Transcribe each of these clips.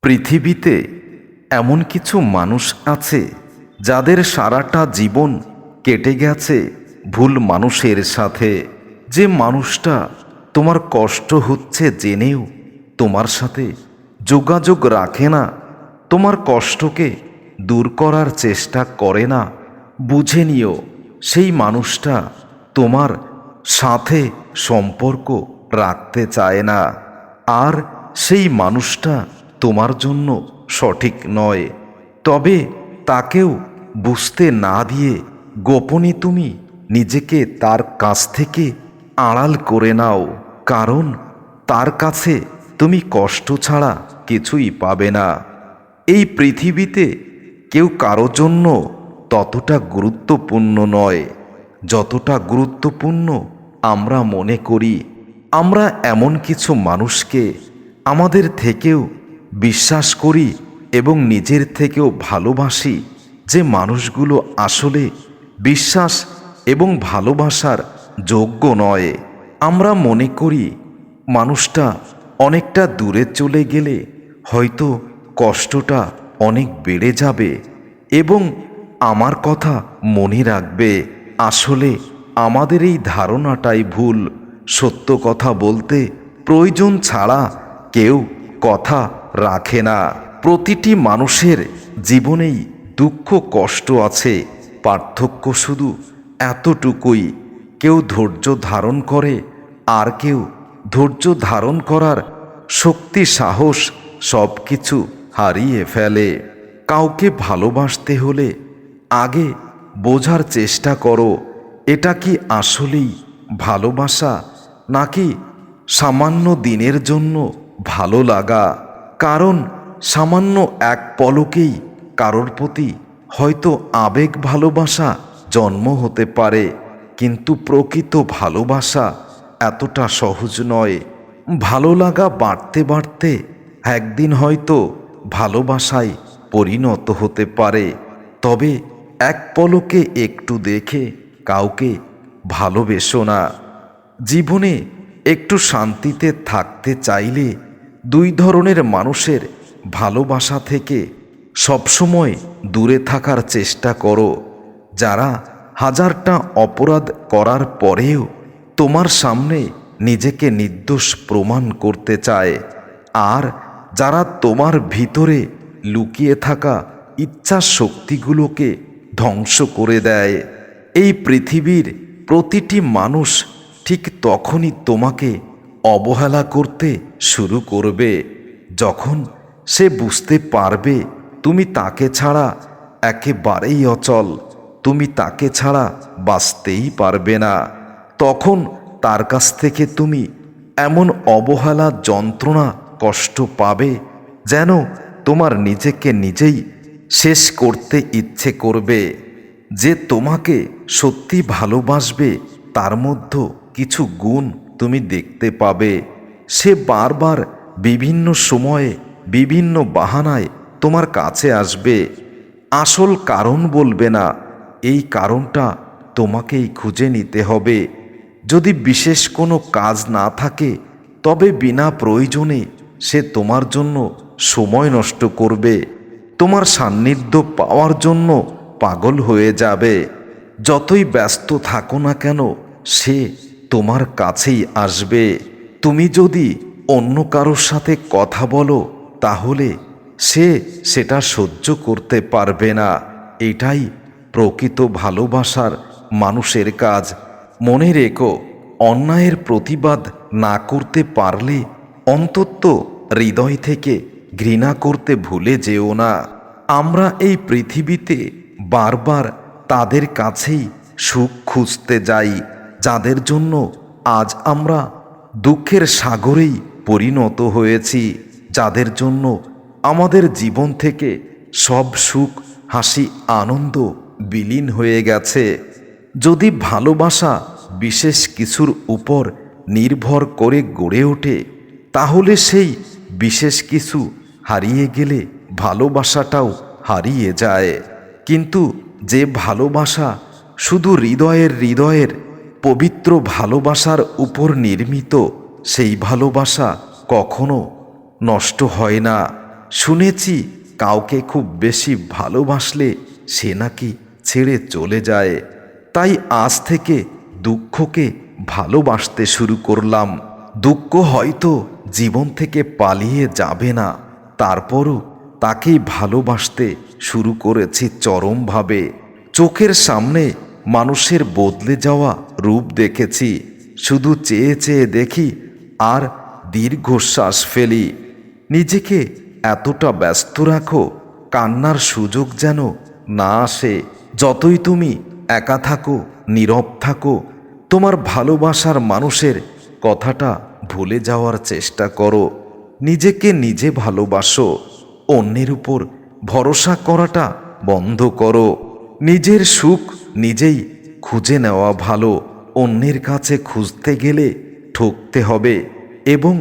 পৃথিবীতে এমন কিছু মানুষ আছে যাদের সারাটা জীবন কেটে গেছে ভুল মানুষের সাথে। যে মানুষটা তোমার কষ্ট হচ্ছে জেনেও তোমার সাথে যোগাযোগ রাখে না, তোমার কষ্টকে দূর করার চেষ্টা করে না। বুঝে নিও, সেই মানুষটা তোমার সাথে সম্পর্ক রাখতে চায় না, আর সেই মানুষটা তোমার জন্য সঠিক নয়। তবে তাকেও বুঝতে না দিয়ে গোপনে তুমি নিজেকে তার কাছ থেকে আড়াল করে নাও, কারণ তার কাছে তুমি কষ্ট ছাড়া কিছুই পাবে না। এই পৃথিবীতে কেউ কারো জন্য ততটা গুরুত্বপূর্ণ নয় যতটা গুরুত্বপূর্ণ আমরা মনে করি। আমরা এমন কিছু মানুষকে আমাদের থেকেও বিশ্বাস করি এবং নিজের থেকেও ভালোবাসি, যে মানুষগুলো আসলে বিশ্বাস এবং ভালোবাসার যোগ্য নয়। আমরা মনে করি মানুষটা অনেকটা দূরে চলে গেলে হয়তো কষ্টটা অনেক বেড়ে যাবে এবং আমার কথা মনে রাখবে। আসলে আমাদের এই ধারণাটাই ভুল। সত্য কথা বলতে প্রয়োজন ছাড়া কেউ কথা রাখে না। প্রতিটি মানুষের জীবনেই দুঃখ কষ্ট আছে, পার্থক্য শুধু এতটুকুই, কেউ ধৈর্য ধারণ করে আর কেউ ধৈর্য ধারণ করার শক্তি সাহস সব কিছু হারিয়ে ফেলে। কাউকে ভালোবাসতে হলে আগে বোঝার চেষ্টা করো, এটা কি আসলেই ভালোবাসা নাকি সামান্য দিনের জন্য ভালো লাগা। কারণ সামান্য এক পলকেই কারোর প্রতি হয়তো আবেগ ভালোবাসা জন্ম হতে পারে, কিন্তু প্রকৃত ভালোবাসা এতটা সহজ নয়। ভালো লাগা বাড়তে বাড়তে একদিন হয়তো ভালোবাসায় পরিণত হতে পারে। তবে এক পলকে একটু দেখে কাউকে ভালোবেসো না। জীবনে একটু শান্তিতে থাকতে চাইলে দুই ধরনের মানুষের ভালোবাসা থেকে সবসময় দূরে থাকার চেষ্টা করো। যারা হাজারটা অপরাধ করার পরেও তোমার সামনে নিজেকে নির্দোষ প্রমাণ করতে চায়, আর যারা তোমার ভিতরে লুকিয়ে থাকা ইচ্ছা শক্তিগুলোকে ধ্বংস করে দেয়। এই পৃথিবীর প্রতিটি মানুষ ঠিক তখনই তোমাকে অবহেলা করতে শুরু করবে যখন সে বুঝতে পারবে তুমি তাকে ছাড়া একেবারেই অচল, তুমি তাকে ছাড়া বাঁচতেই পারবে না। তখন তার কাছ থেকে তুমি এমন অবহেলা যন্ত্রণা কষ্ট পাবে যেন তোমার নিজেকে নিজেই শেষ করতে ইচ্ছে করবে। যে তোমাকে সত্যি ভালোবাসবে তার মধ্যে কিছু গুণ তুমি দেখতে পাবে। সে বারবার বিভিন্ন সময়ে বিভিন্ন বাহানায় তোমার কাছে আসবে, আসল কারণ বলবে না। এই কারণটা তোমাকেই খুঁজে নিতে হবে। যদি বিশেষ কোনো কাজ না থাকে তবে বিনা প্রয়োজনে সে তোমার জন্য সময় নষ্ট করবে, তোমার সান্নিধ্য পাওয়ার জন্য পাগল হয়ে যাবে। যতই ব্যস্ত থাকো না কেন সে তোমার কাছেই আসবে। তুমি যদি অন্য কারোর সাথে কথা বলো তাহলে সে সেটা সহ্য করতে পারবে না। এটাই প্রকৃত ভালোবাসার মানুষের কাজ। মনে রেখো, অন্যায়ের প্রতিবাদ না করতে পারলে অন্তত হৃদয় থেকে ঘৃণা করতে ভুলে যেও না। আমরা এই পৃথিবীতে বারবার তাদের কাছেই সুখ খুঁজতে যাই যাদের জন্য আজ আমরা দুঃখের সাগরেই পরিণত হয়েছি, যাদের জন্য আমাদের জীবন থেকে সব সুখ হাসি আনন্দ বিলীন হয়ে গেছে। যদি ভালোবাসা বিশেষ কিছুর উপর নির্ভর করে গড়ে ওঠে তাহলে সেই বিশেষ কিছু হারিয়ে গেলে ভালোবাসাটাও হারিয়ে যায়। কিন্তু যে ভালোবাসা শুধু হৃদয়ের পবিত্র ভালোবাসার উপর নির্মিত, সেই ভালোবাসা কখনো নষ্ট হয় না। শুনেছি কাউকে খুব বেশি ভালোবাসলে সে নাকি ছেড়ে চলে যায়। তাই আজ থেকে দুঃখকে ভালোবাসতে শুরু করলাম। দুঃখ হয়তো জীবন থেকে পালিয়ে যাবে না, তারপরও তাকেই ভালোবাসতে শুরু করেছি চরমভাবে। চোখের সামনে মানুষের বদলে যাওয়া রূপ দেখেছি, শুধু চেয়ে চেয়ে দেখি আর দীর্ঘশ্বাস ফেলি। নিজেকে এতটা ব্যস্ত রাখো কান্নার সুযোগ যেন না আসে। যতই তুমি একা থাকো, নীরব থাকো, তোমার ভালোবাসার মানুষের কথাটা ভুলে যাওয়ার চেষ্টা করো। নিজেকে নিজে ভালোবাসো, অন্যের উপর ভরসা করাটা বন্ধ করো। নিজের সুখ নিজেই খুঁজে নেওয়া ভালো, অন্যের কাছে খুঁজতে গেলে ঠকতে হবে এবং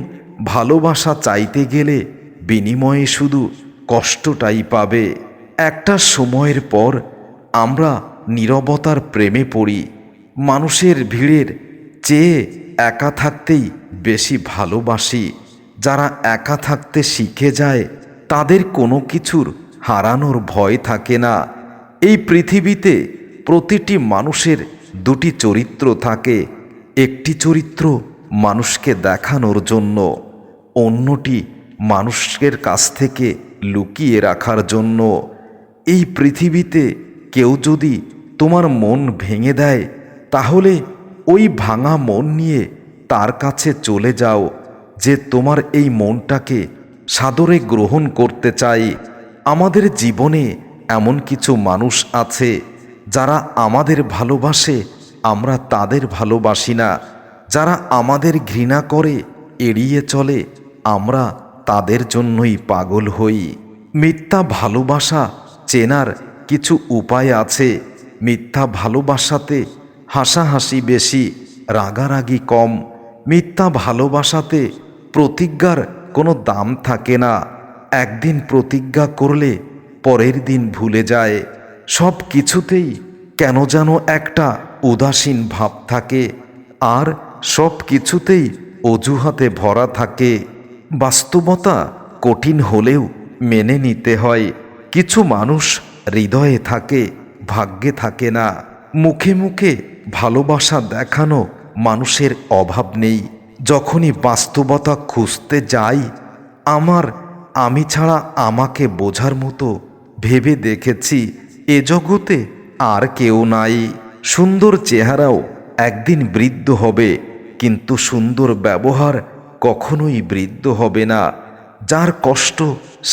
ভালোবাসা চাইতে গেলে বিনিময়ে শুধু কষ্টটাই পাবে। একটা সময়ের পর আমরা নীরবতার প্রেমে পড়ি, মানুষের ভিড়ের চেয়ে একা থাকতেই বেশি ভালোবাসি। যারা একা থাকতে শিখে যায় তাদের কোনো কিছুর হারানোর ভয় থাকে না। এই পৃথিবীতে প্রতিটি মানুষের দুটি চরিত্র থাকে, একটি চরিত্র মানুষকে দেখানোর জন্য, অন্যটি মানুষের কাছ থেকে লুকিয়ে রাখার জন্য। এই পৃথিবীতে কেউ যদি তোমার মন ভেঙে দেয় তাহলে ওই ভাঙা মন নিয়ে তার কাছে চলে যাও, যে তোমার এই মনটাকে সাদরে গ্রহণ করতে চাই। আমাদের জীবনে এমন কিছু মানুষ আছে যারা আমাদের ভালোবাসে, আমরা তাদের ভালোবাসি না। যারা আমাদের ঘৃণা করে, এড়িয়ে চলে, আমরা তাদের জন্যই পাগল হই। মিথ্যা ভালোবাসা চেনার কিছু উপায় আছে। মিথ্যা ভালোবাসাতে হাসাহাসি বেশি, রাগারাগি কম। মিথ্যা ভালোবাসাতে প্রতিজ্ঞার কোনো দাম থাকে না। একদিন প্রতিজ্ঞা করলে পরের দিন ভুলে যায়। সব কিছুতেই কেন যেন একটা উদাসীন ভাব থাকে, আর সব কিছুতেই অজুহাতে ভরা থাকে। বাস্তবতা কঠিন হলেও মেনে নিতে হয়। কিছু মানুষ হৃদয়ে থাকে, ভাগ্যে থাকে না। মুখে মুখে ভালোবাসা দেখানো মানুষের অভাব নেই। যখনই বাস্তবতা খুঁজতে যাই, আমি ছাড়া আমাকে বোঝার মতো ভেবে দেখেছি এ জগতে আর কেউ নাই। সুন্দর চেহারাও একদিন বৃদ্ধ হবে, কিন্তু সুন্দর ব্যবহার কখনোই বৃদ্ধ হবে না। যার কষ্ট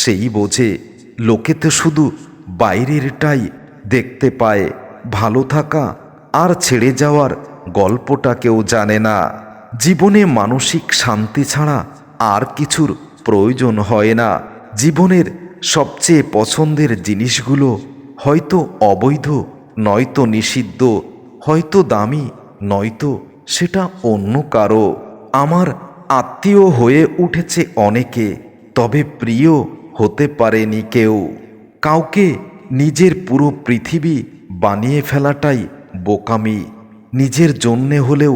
সেই বোঝে। লোকে তো শুধু বাইরেরটাই দেখতে পায়, ভালো থাকা আর ছেড়ে যাওয়ার গল্পটা কেউ জানে না। জীবনে মানসিক শান্তি ছাড়া আর কিছুর প্রয়োজন হয় না। জীবনের সবচেয়ে পছন্দের জিনিসগুলো হয়তো অবৈধ, নয়তো নিষিদ্ধ, হয়তো দামি, নয়তো সেটা অন্য কারো। আমার আত্মীয় হয়ে উঠেছে অনেকে, তবে প্রিয় হতে পারেনি কেউ। কাউকে নিজের পুরো পৃথিবী বানিয়ে ফেলাটাই বোকামি। নিজের জন্যে হলেও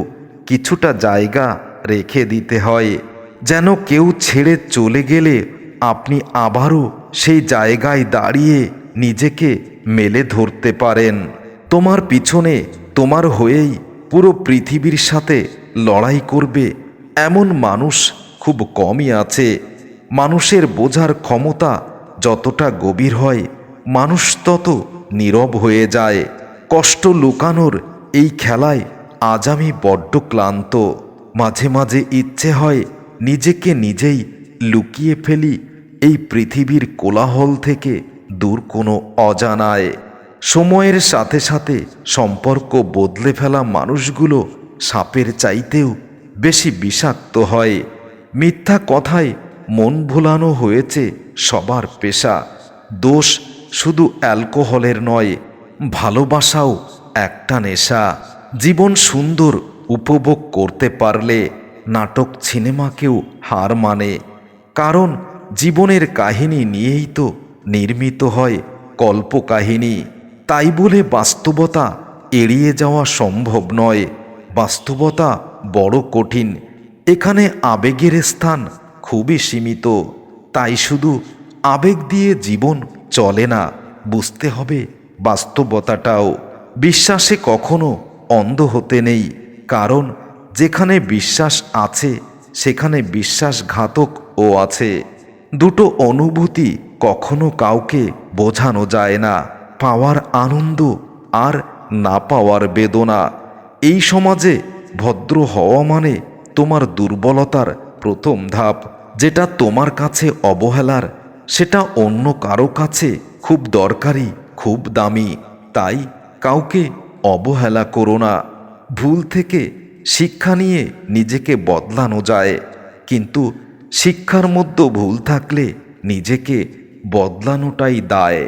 কিছুটা জায়গা রেখে দিতে হয়, যেন কেউ ছেড়ে চলে গেলে আপনি আবারও সেই জায়গায় দাঁড়িয়ে নিজেকে মেলে ধরতে পারেন। তোমার পিছনে তোমার হয়েই পুরো পৃথিবীর সাথে লড়াই করবে এমন মানুষ খুব কমই আছে। মানুষের বোঝার ক্ষমতা যতটা গভীর হয়, মানুষ তত নীরব হয়ে যায়। কষ্ট লুকানোর এই খেলায় আজ আমি বড্ড ক্লান্ত। মাঝে মাঝে ইচ্ছে হয় নিজেকে নিজেই লুকিয়ে ফেলি এই পৃথিবীর কোলাহল থেকে দূর কোনো অজানায়। সময়ের সাথে সাথে সম্পর্ক বদলে ফেলা মানুষগুলো সাপের চাইতেও বেশি বিষাক্ত হয়। মিথ্যা কথায় মন ভোলানো হয়েছে সবার পেশা। দোষ শুধু অ্যালকোহলের নয়, ভালোবাসাও একটা নেশা। জীবন সুন্দর উপভোগ করতে পারলে নাটক সিনেমাকেও হার মানে, কারণ জীবনের কাহিনী নিয়েই তো নির্মিত হয় কল্পকাহিনী। তাই বলে বাস্তবতা এড়িয়ে যাওয়া সম্ভব নয়। বাস্তবতা বড় কঠিন, এখানে আবেগের স্থান খুবই সীমিত। তাই শুধু আবেগ দিয়ে জীবন চলে না, বুঝতে হবে বাস্তবতাটাও। বিশ্বাসে কখনো অন্ধ হতে নেই, কারণ যেখানে বিশ্বাস আছে সেখানে বিশ্বাসঘাতকও আছে। দুটো অনুভূতি কখনো কাউকে বোঝানো যায় না, পাওয়ার আনন্দ আর না পাওয়ার বেদনা। এই সমাজে ভদ্র হওয়া মানে তোমার দুর্বলতার প্রথম ধাপ। যেটা তোমার কাছে অবহেলার, সেটা অন্য কারো কাছে খুব দরকারি, খুব দামি। তাই কাউকে অবহেলা করো না। ভুল থেকে শিক্ষা নিয়ে নিজেকে বদলানো যায়, কিন্তু শিক্ষার মধ্যে ভুল থাকলে নিজেকে বদলানোটাই দায়।